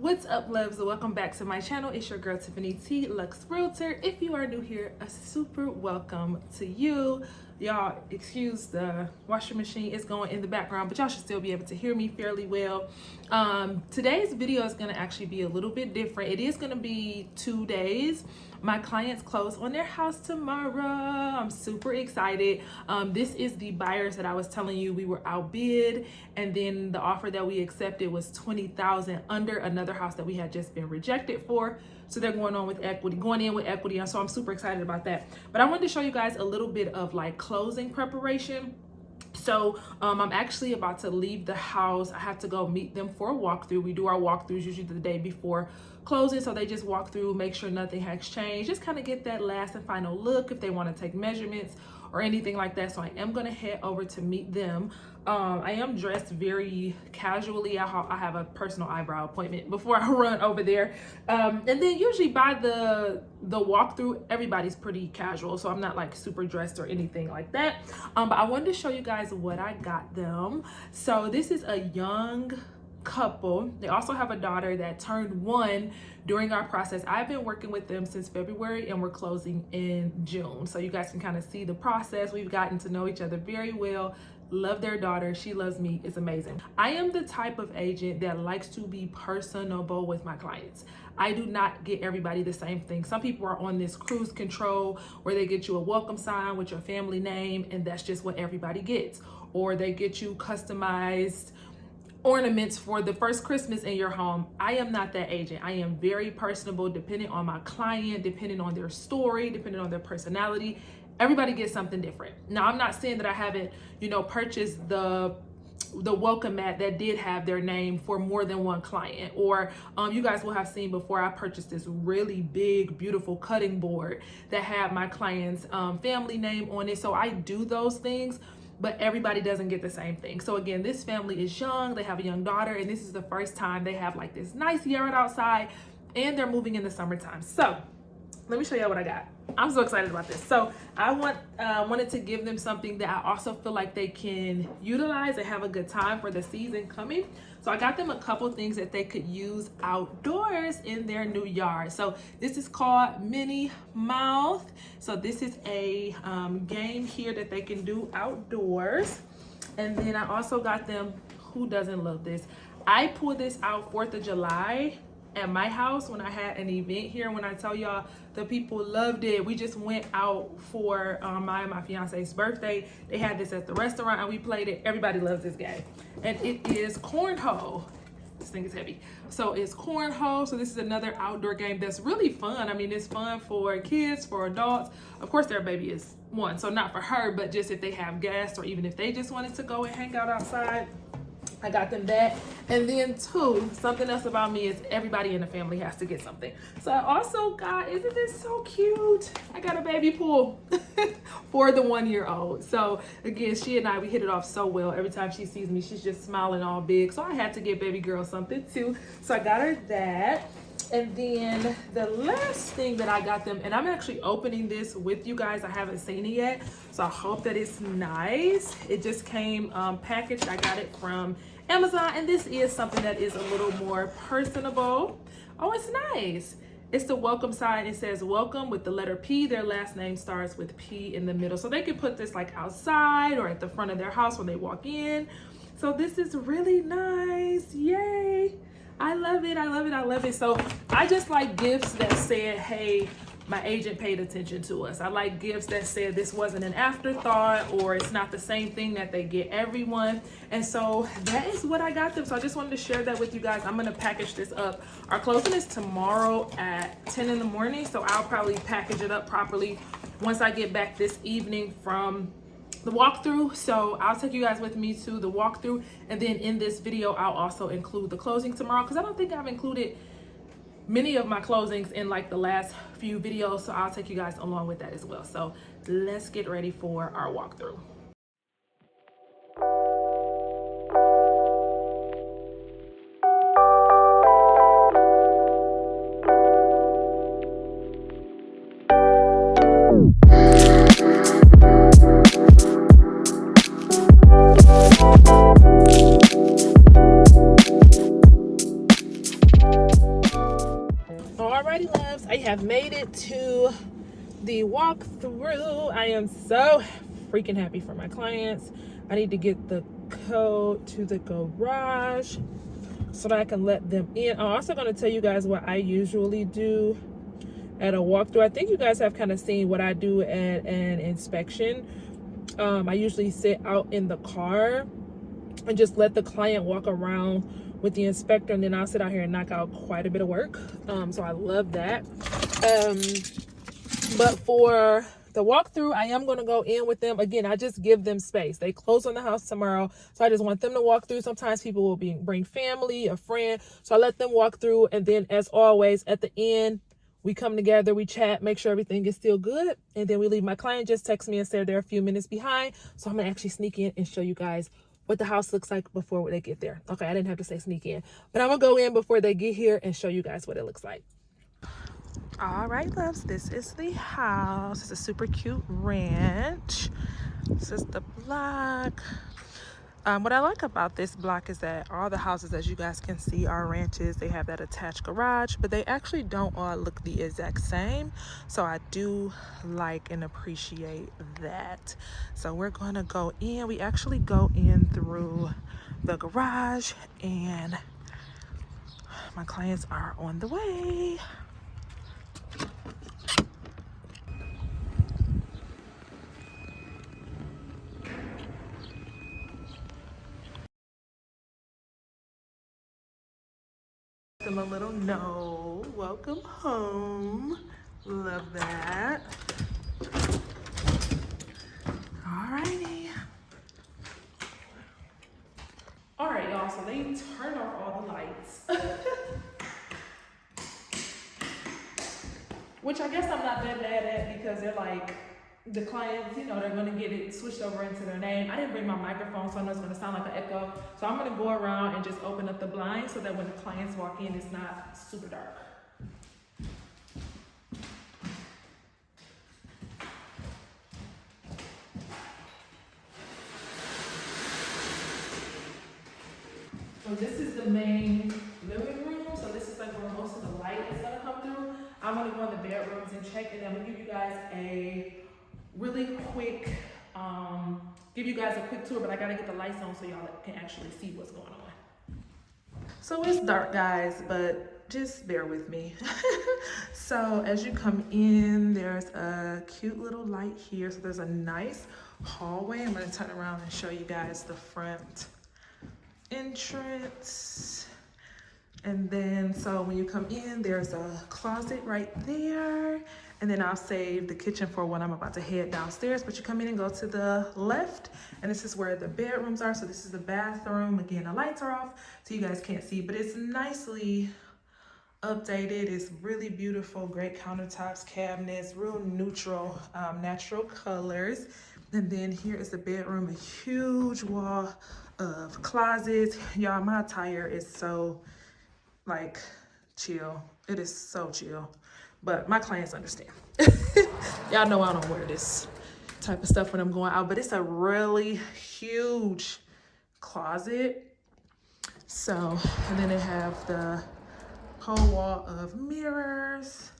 What's up, loves? Welcome back to my channel. It's your girl Tiffany T, Lux Realtor. If you are new here, a super welcome to you. Y'all, excuse the washing machine, it's going in the background, but y'all should still be able to hear me fairly well. Today's video is going to actually be a little bit different. It is going to be 2 days. My clients close on their house tomorrow. I'm super excited. This is the buyers that I was telling you we were outbid, and then the offer that we accepted was $20,000 under another house that we had just been rejected for. So they're going in with equity, and so I'm super excited about that. But I wanted to show you guys a little bit of like closing preparation. So I'm actually about to leave the house. I have to go meet them for a walkthrough. We do our walkthroughs usually the day before closing, so they just walk through, make sure nothing has changed, just kind of get that last and final look if they want to take measurements or anything like that. So I am going to head over to meet them. I am dressed very casually. I have a personal eyebrow appointment before I run over there, and then usually by the walkthrough everybody's pretty casual, so I'm not like super dressed or anything like that. But I wanted to show you guys what I got them. So this is a young couple. They also have a daughter that turned 1 during our process. I've been working with them since February and we're closing in June, so you guys can kind of see the process. We've gotten to know each other very well. Love their daughter, she loves me. It's amazing. I am the type of agent that likes to be personable with my clients. I do not get everybody the same thing. Some people are on this cruise control where they get you a welcome sign with your family name and that's just what everybody gets, or they get you customized ornaments for the first Christmas in your home. I am not that agent. I am very personable, depending on my client, depending on their story, depending on their personality. Everybody gets something different. Now, I'm not saying that I haven't, purchased the welcome mat that did have their name for more than one client, or you guys will have seen before, I purchased this really big, beautiful cutting board that had my client's family name on it. So I do those things, but everybody doesn't get the same thing. So again, this family is young, they have a young daughter, and this is the first time they have like this nice yard outside, and they're moving in the summertime. So let me show you what I got. I'm so excited about this. So I wanted to give them something that I also feel like they can utilize and have a good time for the season coming. So I got them a couple things that they could use outdoors in their new yard. So this is called Minnie Mouth. So this is a game here that they can do outdoors. And then I also got them, who doesn't love this? I pulled this out 4th of July at my house when I had an event here. When I tell y'all, the people loved it. We just went out for my and my fiance's birthday. They had this at the restaurant and we played it. Everybody loves this game. And it is cornhole. This thing is heavy. So it's cornhole. So this is another outdoor game that's really fun. I mean, it's fun for kids, for adults. Of course, their baby is 1, so not for her, but just if they have guests or even if they just wanted to go and hang out outside, I got them that. And then 2, something else about me is everybody in the family has to get something. So I also got, isn't this so cute? I got a baby pool for the 1-year-old. So again, she and I, we hit it off so well. Every time she sees me, she's just smiling all big. So I had to get baby girl something too. So I got her that. And then the last thing that I got them, and I'm actually opening this with you guys. I haven't seen it yet, so I hope that it's nice. It just came packaged. I got it from Amazon, and this is something that is a little more personable. Oh, it's nice. It's the welcome sign. It says welcome with the letter P. Their last name starts with P in the middle. So they could put this like outside or at the front of their house when they walk in. So this is really nice. Yay. I love it. I love it. I love it. So I just like gifts that said, hey, my agent paid attention to us. I like gifts that said this wasn't an afterthought, or it's not the same thing that they get everyone. And so that is what I got them. So I just wanted to share that with you guys. I'm going to package this up. Our closing is tomorrow at 10 in the morning. So I'll probably package it up properly once I get back this evening from the walkthrough. So I'll take you guys with me to the walkthrough, and then in this video I'll also include the closing tomorrow, because I don't think I've included many of my closings in like the last few videos, so I'll take you guys along with that as well. So let's get ready for our walkthrough. Alrighty, loves, I have made it to the walkthrough. I am so freaking happy for my clients. I need to get the code to the garage so that I can let them in. I'm also going to tell you guys what I usually do at a walkthrough. I think you guys have kind of seen what I do at an inspection. I usually sit out in the car and just let the client walk around with the inspector, and then I'll sit out here and knock out quite a bit of work. So I love that. But for the walkthrough, I am going to go in with them. Again, I just give them space. They close on the house tomorrow, so I just want them to walk through. Sometimes people will bring family, a friend, so I let them walk through, and then as always, at the end, we come together, we chat, make sure everything is still good, and then we leave. My client just texts me and said they're a few minutes behind, so I'm going to actually sneak in and show you guys what the house looks like before they get there. Okay, I didn't have to say sneak in, but I'm gonna go in before they get here and show you guys what it looks like. All right, loves, this is the house. It's a super cute ranch. This is the block. What I like about this block is that all the houses, as you guys can see, are ranches. They have that attached garage, but they actually don't all look the exact same. So I do like and appreciate that. So we're gonna go in. We actually go in through the garage, and my clients are on the way. Them a little no, welcome home. Love that. Alrighty. Alright, y'all, so they turned off all the lights. Which I guess I'm not that bad at, because they're like, the clients, you know, they're gonna get it switched over into their name. I didn't bring my microphone, so I know it's gonna sound like an echo. So I'm gonna go around and just open up the blinds so that when the clients walk in, it's not super dark. So this is the main living room. So this is like where most of the light is gonna come through. I'm gonna go in the bedrooms and check, and then I'm gonna give you guys a really quick, tour, but I gotta get the lights on so y'all can actually see what's going on. So it's dark, guys, but just bear with me. So as you come in, there's a cute little light here. So there's a nice hallway. I'm gonna turn around and show you guys the front entrance. And then, so when you come in, there's a closet right there. And then I'll save the kitchen for when I'm about to head downstairs. But you come in and go to the left, and this is where the bedrooms are. So this is the bathroom. Again, the lights are off, so you guys can't see, but it's nicely updated. It's really beautiful, great countertops, cabinets, real neutral, natural colors. And then here is the bedroom, a huge wall of closets. Y'all, my attire is so like chill. It is so chill, but my clients understand. Y'all know I don't wear this type of stuff when I'm going out, but it's a really huge closet. So, and then they have the whole wall of mirrors,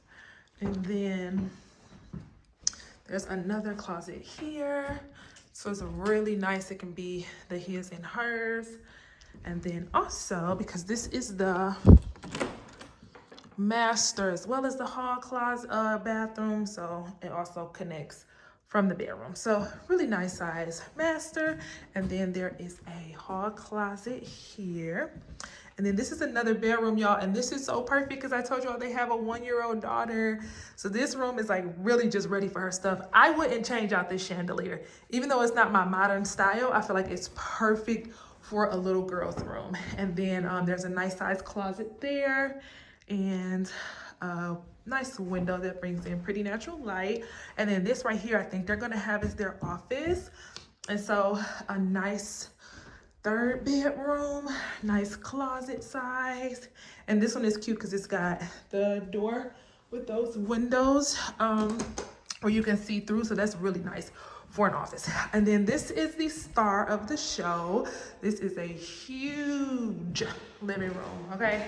and then there's another closet here. So it's really nice. It can be the his and hers. And then also, because this is the master as well as the hall closet bathroom, so it also connects from the bedroom. So really nice size master. And then there is a hall closet here. And then this is another bedroom, y'all. And this is so perfect because I told y'all they have a 1-year-old daughter. So this room is like really just ready for her stuff. I wouldn't change out this chandelier. Even though it's not my modern style, I feel like it's perfect for a little girl's room. And then there's a nice size closet there, and a nice window that brings in pretty natural light. And then this right here, I think they're gonna have is their office. And so a nice third bedroom, nice closet size. And this one is cute because it's got the door with those windows where you can see through. So that's really nice for an office. And then this is the star of the show. This is a huge living room, okay?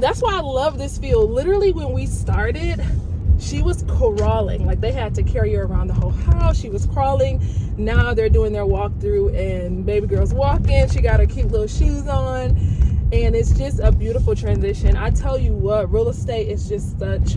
that's why I love this field. Literally, when we started, she was crawling. Like, they had to carry her around the whole house. She was crawling. Now they're doing their walkthrough, and baby girl's walking. She got her cute little shoes on, and it's just a beautiful transition. I tell you what, real estate is just such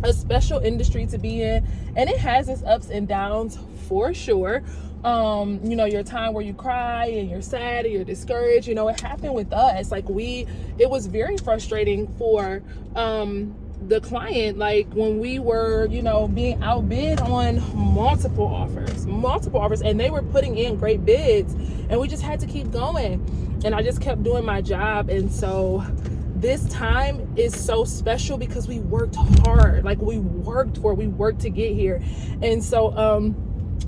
a special industry to be in, and it has its ups and downs for sure. You know, your time where you cry and you're sad and you're discouraged, you know, it happened with us. Like, it was very frustrating for the client, like when we were, you know, being outbid on multiple offers, and they were putting in great bids, and we just had to keep going, and I just kept doing my job. And so this time is so special because we worked hard. Like, we worked to get here. And so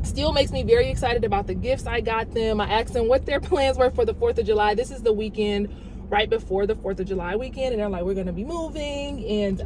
still makes me very excited about the gifts I got them. I asked them what their plans were for the 4th of July. This is the weekend right before the 4th of July weekend, and they're like, we're gonna be moving. And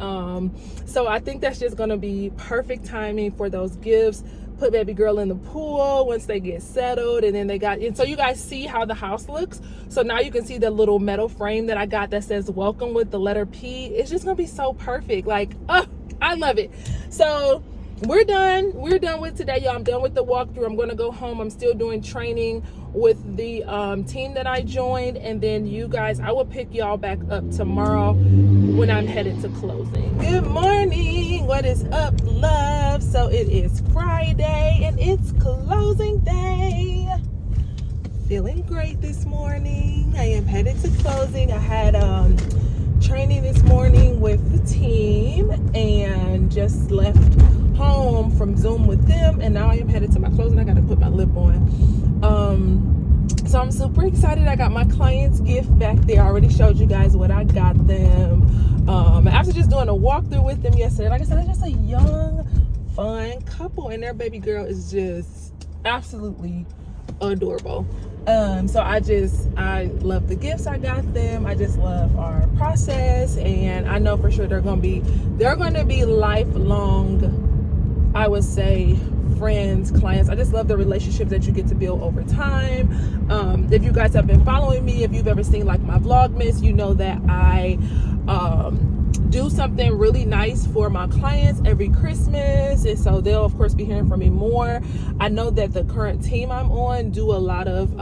so I think that's just gonna be perfect timing for those gifts. Put baby girl in the pool once they get settled, and then and so you guys see how the house looks. So now you can see the little metal frame that I got that says welcome with the letter P. It's just gonna be so perfect. Like, oh, I love it. So we're done with today, y'all. I'm done with the walkthrough. I'm gonna go home. I'm still doing training with the team that I joined, and then you guys, I will pick y'all back up tomorrow when I'm headed to closing. Good morning. What is up, love? So it is Friday and it's closing day. Feeling great this morning. I am headed to closing. I had training this morning with the team and just left home from Zoom with them, and now I am headed to my closing. I gotta put my lip on. So I'm super excited. I got my client's gift back there. I already showed you guys what I got them. After just doing a walkthrough with them yesterday, like I said, it's just a young, fun couple, and their baby girl is just absolutely adorable. So I love the gifts I got them. I just love our process, and I know for sure they're gonna be lifelong, I would say, friends, clients. I just love the relationships that you get to build over time. If you guys have been following me, if you've ever seen like my Vlogmas, you know that I do something really nice for my clients every Christmas, and so they'll of course be hearing from me more. I know that the current team I'm on do a lot of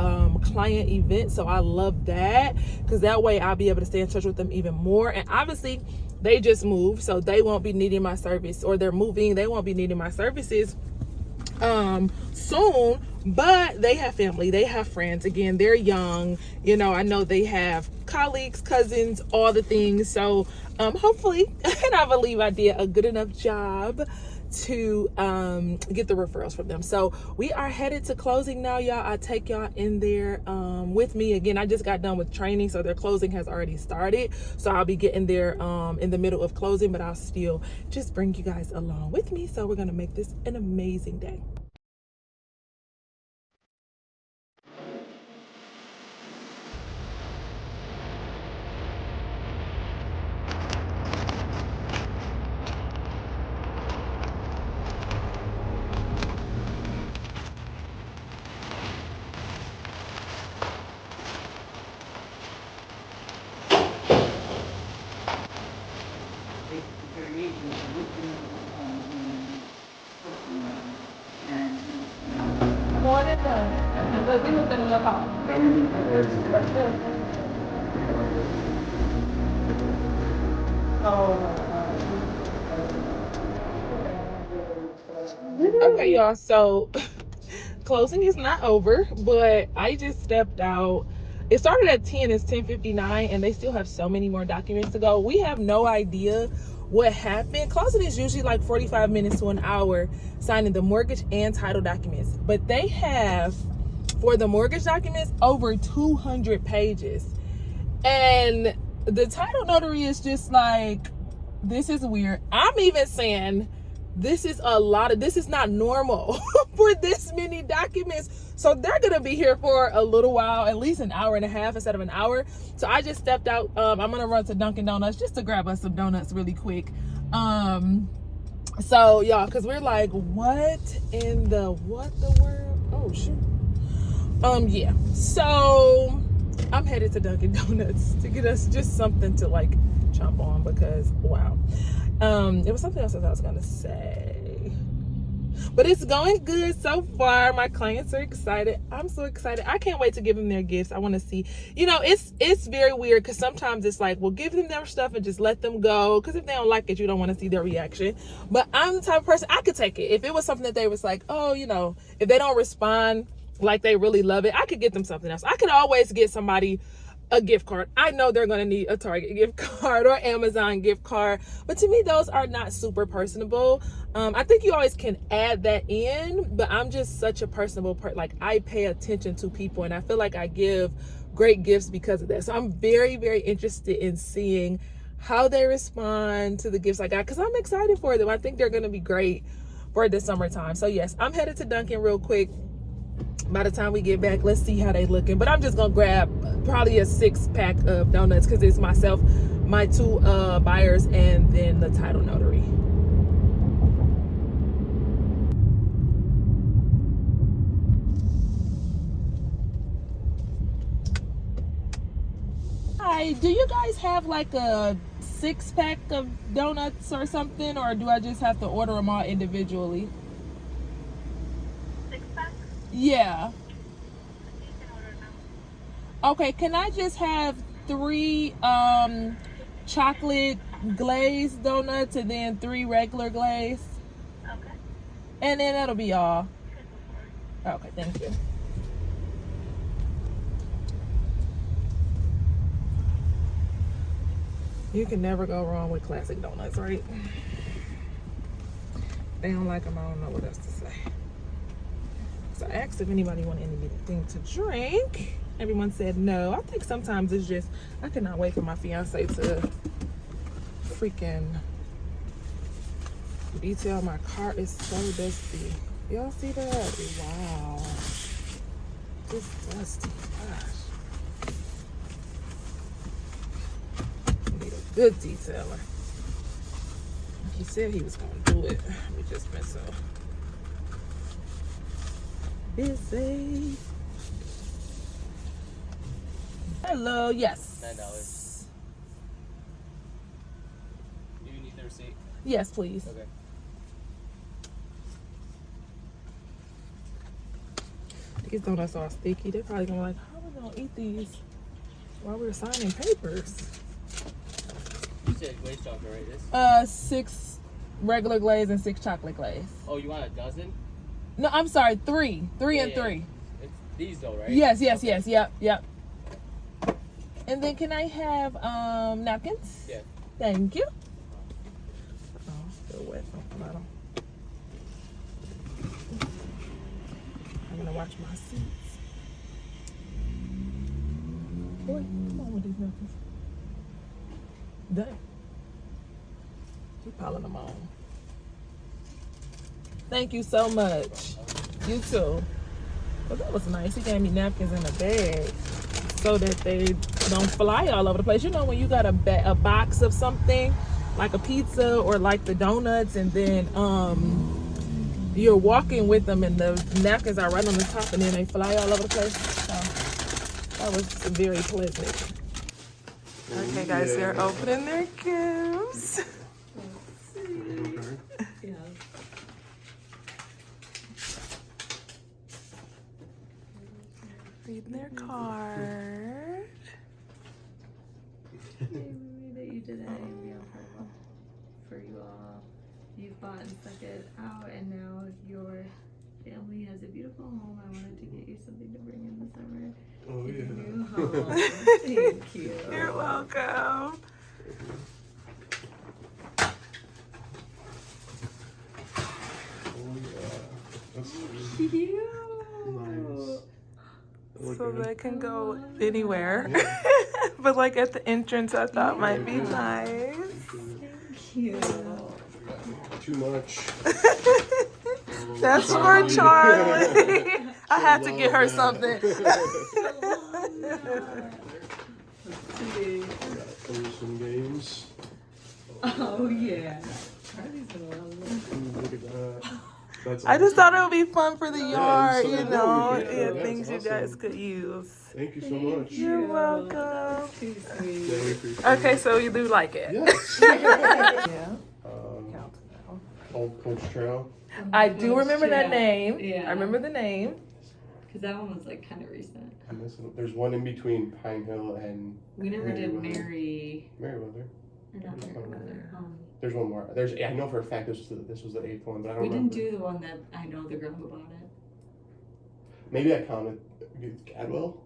client events, so I love that because that way I'll be able to stay in touch with them even more. And obviously they just moved, so they won't be needing my service, or they're moving, they won't be needing my services soon, but they have family, they have friends. Again, they're young, you know, I know they have colleagues, cousins, all the things. So hopefully, and I believe I did a good enough job to get the referrals from them. So we are headed to closing now, y'all. I take y'all in there with me. Again, I just got done with training, so their closing has already started, so I'll be getting there in the middle of closing, but I'll still just bring you guys along with me. So we're gonna make this an amazing day. Okay, y'all, so closing is not over, but I just stepped out. It started at 10, it's 10:59, and they still have so many more documents to go. We have no idea what happened. Closing is usually like 45 minutes to an hour, signing the mortgage and title documents, but they have, for the mortgage documents, over 200 pages, and the title notary is just like, this is weird. I'm even saying this is not normal for this many documents. So they're gonna be here for a little while, at least an hour and a half instead of an hour. So I just stepped out. I'm gonna run to Dunkin' Donuts just to grab us some donuts really quick. So y'all, because we're like, what the world? Oh shoot. Yeah, so I'm headed to Dunkin' Donuts to get us just something to like chomp on because wow. There was something else that I was gonna say, but it's going good so far. My clients are excited. I'm so excited. I can't wait to give them their gifts. I want to see, you know, it's very weird because sometimes it's like, well, give them their stuff and just let them go, because if they don't like it, you don't want to see their reaction. But I'm the type of person, I could take it if it was something that they was like, oh, you know, if they don't respond like they really love it, I could get them something else. I could always get somebody a gift card. I know they're going to need a Target gift card or Amazon gift card, but to me those are not super personable. I think you always can add that in, but I'm just such a personable person. Like, I pay attention to people, and I feel like I give great gifts because of that. So I'm very, very interested in seeing how they respond to the gifts I got, because I'm excited for them. I think they're going to be great for the summertime. So yes, I'm headed to Dunkin' real quick. By the time we get back, let's see how they looking. But I'm just gonna grab probably a 6-pack of donuts because it's myself, my 2 buyers, and then the title notary. Hi, do you guys have like a 6-pack of donuts or something, or do I just have to order them all individually? 6-pack? Yeah. You can order now. Okay, can I just have 3 chocolate glazed donuts and then 3 regular glazed? Okay. And then that'll be all. You can go for it. Okay, thank you. You can never go wrong with classic donuts, right? They don't like them, I don't know what else to say. So I asked if anybody wanted anything to drink. Everyone said no. I think sometimes it's just, I cannot wait for my fiance to freaking detail my car. Is so dusty. Y'all see that? Wow. It's dusty. Gosh. I need a good detailer. He said he was going to do it. We just been so busy. Hello, yes. $9. Do you need the receipt? Yes, please. Okay. These donuts are sticky. They're probably gonna be like, how are we gonna eat these while we're signing papers? You said glazed chocolate, right? This? 6 regular glaze and 6 chocolate glaze. Oh, you want a dozen? No, I'm sorry, 3. 3 Yeah, and yeah. 3. It's these though, right? Yes, yes, Okay. yes, yep. And then can I have napkins? Yeah. Thank you. Oh, still wet on the bottom. I'm gonna watch my seats. Boy, come on with these napkins. Dang. Keep piling them on. Thank you so much. You too. Well, that was nice. He gave me napkins in a bag so that they don't fly all over the place. You know, when you got a box of something, like a pizza or like the donuts, and then you're walking with them and the napkins are right on the top and then they fly all over the place. So that was very pleasant. Okay, guys, they're opening their gifts. Yeah. Reading their card. That you did that AMBL for you all. You've bought and stuck it out, and now your family has a beautiful home. I wanted to get you something to bring in the summer. Oh, It's a yeah. new home. Thank you. You're welcome. Oh, yeah. That's Cute. nice. So they can go anywhere. But like at the entrance, I thought might be nice. Thank you. Too much. That's for Charlie. I had to get her something. Some games. Oh yeah. Charlie's gonna love this. Ooh, look at that. That's I just awesome. thought it would be fun for the Yeah, yard, so- you yeah, know, we could, and yeah, things it's you guys awesome. could use. Thank you so much. You're welcome. That's too Yeah, sweet. we appreciate Okay, it. so you do like it? Yes. Yeah. Counts now. Old Coach Trail. I do remember that name. Yeah. I remember the name. Because that one was like kind of recent. And there's one in between Pine Hill and We never did Merriweather. Or Merriweather. not Merriweather. There's one more. I know for a fact this was the 8th one, but I don't We remember. didn't do the one that I know the girl who bought it. Maybe I counted Cadwell.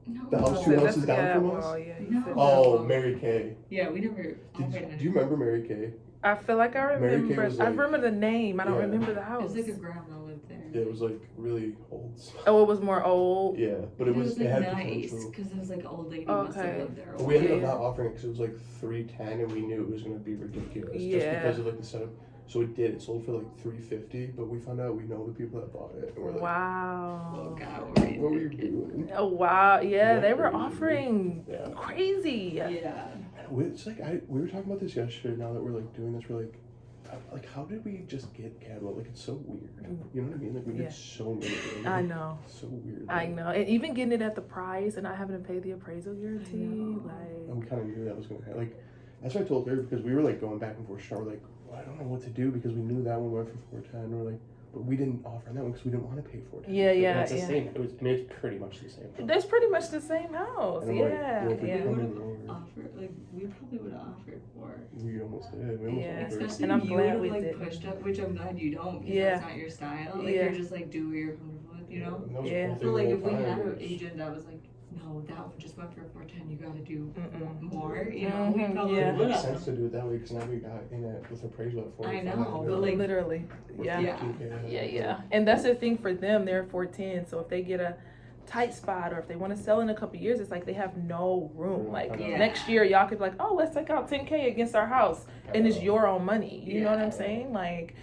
No. The house two houses down from us. Well, yeah, you No. said Oh, that. Mary Kay. Yeah, we never. Do you remember Mary Kay? I feel like I Mary Kay remember. was I like- remember the name. I don't Yeah. remember the It house. was like a grandma lived there. Yeah, it was like really old. Oh, it was more old. Yeah, but it was like had nice potential. because it was like old lady must have Okay. lived there. But we ended up Yeah. not offering it because it was like $310, and we knew it was going to be ridiculous just Yeah. because of like the setup. So it did. It sold for like $350, but we found out we know the people that bought it, and we're like, Oh Wow. God, what were you doing? Oh wow. Yeah, they were What were you offering Yeah. crazy. Yeah. It's like we were talking about this yesterday. Now that we're like doing this, we're like, how did we just get Cadwell? Like, it's so weird. You know what I mean? Like, we Yeah. did so many things. I know. So weird. I know. And even getting it at the price and not having to pay the appraisal guarantee, know. And like we kind of knew that was going to happen. Like, that's what I told her because we were like going back and forth. We're like, well, I don't know what to do because we knew that one went for 410. We're like, but we didn't offer on that one because we didn't want to pay for it. yeah, It's the yeah. same. It's pretty much the same. That's pretty much the same house. And I'm like, Yeah, well, if we yeah. We come would in have lower, offered, like, we probably would have offered more. we almost did. We almost Yeah. offered. Especially And I'm if you glad would have we like didn't. pushed up, which I'm glad you don't, because Yeah. that's not your style. Like Yeah. you're just like do what you're comfortable with, you know. And that was Yeah. the whole But thing like the if we whole had time an is- agent that was like, no, that one just went for 410, you gotta do Mm-mm. more, you know. We Mhm, probably yeah. It would makes sense have. to do it that way because now we got in it with appraisal at 45. I know, but like Literally. Yeah. Yeah. Yeah. And that's the thing for them, they're 410. So if they get a tight spot or if they want to sell in a couple years, it's like they have no room. Like Yeah. next year y'all could be like, oh, let's take out 10K against our house and it's your own money. You know what I'm Yeah. saying? Like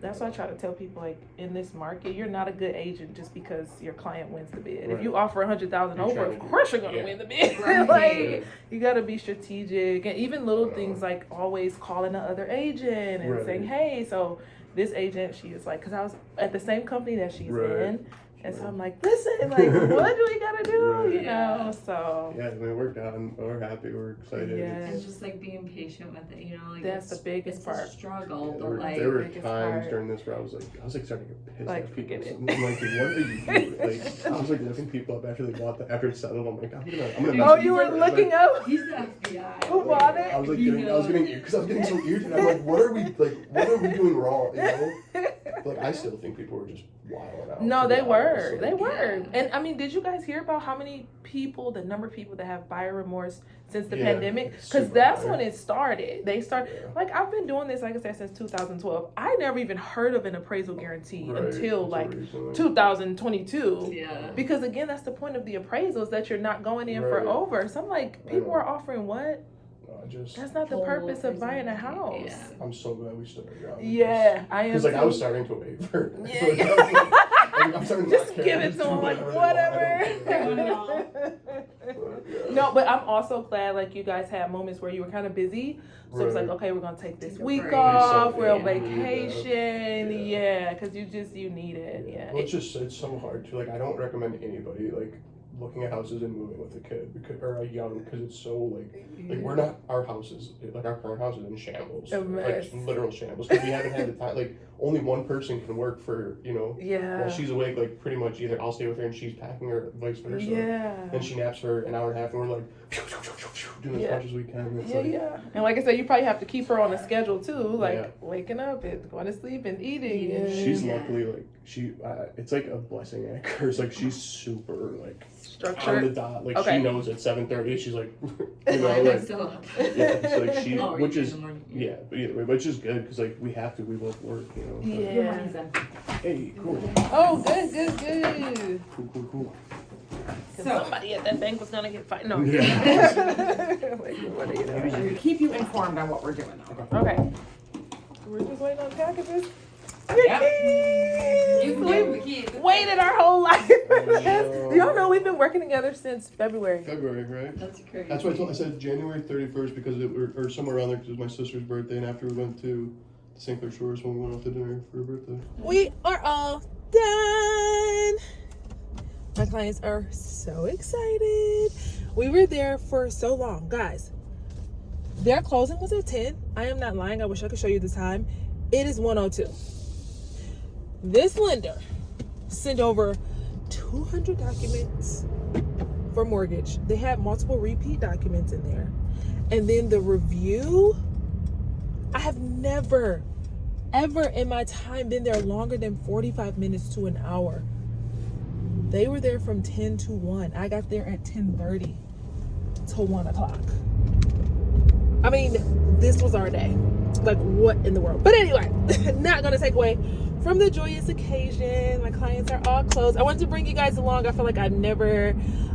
that's why I try to tell people, like, in this market, you're not a good agent just because your client wins the bid. If Right. you offer 100,000 You're over, trying of to- course you're gonna yeah. win the bid. Right. Like you gotta be strategic, and even little things like always calling the other agent and Right. saying, hey, so this agent, she is like, because I was at the same company that she's Right. in. And so I'm like, listen, like, what do we gotta do? Right. You know, Yeah. so Yeah, I mean, it worked out and we're happy, we're excited. Yeah. and just like being patient with it, you know, like That's it's, the biggest it's part. a struggle, Yeah, but like there were biggest times part. during this where I was like starting to get pissed Like, at people. forget it. I'm like, what are you doing? Like, I was like looking people up after they bought the after it settled. I'm like, I'm gonna. oh, you were looking up? he's the FBI. Who bought it? I was like, You getting, I was know. getting, because I was getting so irritated. I'm like, what are we doing wrong? You know? Like, I still think people were just wilding out. No, to be they were. honest. They Like, were. Yeah. And I mean, did you guys hear about how many people, the number of people that have buyer remorse since the Yeah, pandemic? it's Because super that's high. when it started. They started, Yeah. like, I've been doing this, like I said, since 2012. I never even heard of an appraisal guarantee Right, until like recently. 2022. Yeah. Because again, that's the point of the appraisals, that you're not going in for Right. over. So I'm like, people Yeah. are offering what? No, I just, That's not the Full purpose of appraisal buying a guarantee, house. yeah. I'm so glad we started out. Yeah, I am. Because like I too. was starting to wait for. Yeah, like, yeah. I was like, I'm starting to Just not care. give it Just to do them, like, whatever they want. I don't whatever. care. Yeah. No, but I'm also glad, like, you guys had moments where you were kind of busy. So it's like, Right. okay, we're going to take this Take a week break. off. We're on Yeah, we need that. vacation. Yeah. Yeah, because you need it. Yeah. Well, it's so hard to like. I don't recommend anybody like looking at houses and moving with a kid because, or a young because it's so like we're not our houses like our current house is in shambles, A mess. like literal shambles because we haven't had the time. Like only one person can work for Yeah. while she's awake. Like pretty much either I'll stay with her and she's packing or vice versa. Yeah. And she naps for an hour and a half, and we're like doing Yeah. as much as we can. And it's Yeah, like, yeah. And like I said, you probably have to keep her on a schedule too, like Yeah. waking up and going to sleep and eating. Yeah. And She's luckily like it's like a blessing and a curse. Like she's super like on the structured. dot. Like Okay. she knows at 7:30. She's like, Why am I like still up? yeah. It's like she, Oh, which in is the morning. yeah, but either way, which is good because like we have to. We both work, so- Yeah. Your money's in. Hey, cool, Oh, good. cool. 'Cause So- somebody at that bank was gonna get fired. No. Yeah. Like, what are you doing? I'm gonna keep you informed on what we're doing though. Okay. We're just waiting on packages. Yep. You We can keep it. waited our whole life for know. this. Y'all know we've been working together since February. February, right? That's crazy. That's why I said January 31st because or somewhere around there because it was my sister's birthday, and after we went to St. Clair Shores when we went off to dinner for her birthday. We are all done. My clients are so excited. We were there for so long. Guys, their closing was at 10. I am not lying. I wish I could show you the time. It is 1:02. This lender sent over 200 documents for mortgage. They had multiple repeat documents in there. And then the review, I have never, ever in my time been there longer than 45 minutes to an hour. They were there from 10 to 1. I got there at 10:30 to 1 o'clock. I mean, this was our day. Like, what in the world? But anyway, not gonna take away from the joyous occasion. My clients are all closed. I wanted to bring you guys along. I feel like I've never,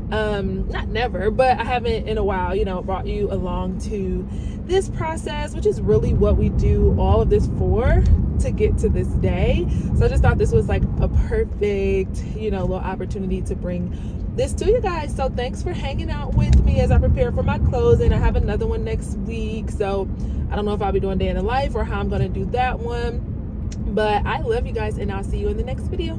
not never, but I haven't in a while, you know, brought you along to this process, which is really what we do all of this for, to get to this day. So I just thought this was like a perfect, you know, little opportunity to bring this to you guys. So thanks for hanging out with me as I prepare for my closing. I have another one next week, so I don't know if I'll be doing day in the life or how I'm going to do that one, but I love you guys and I'll see you in the next video.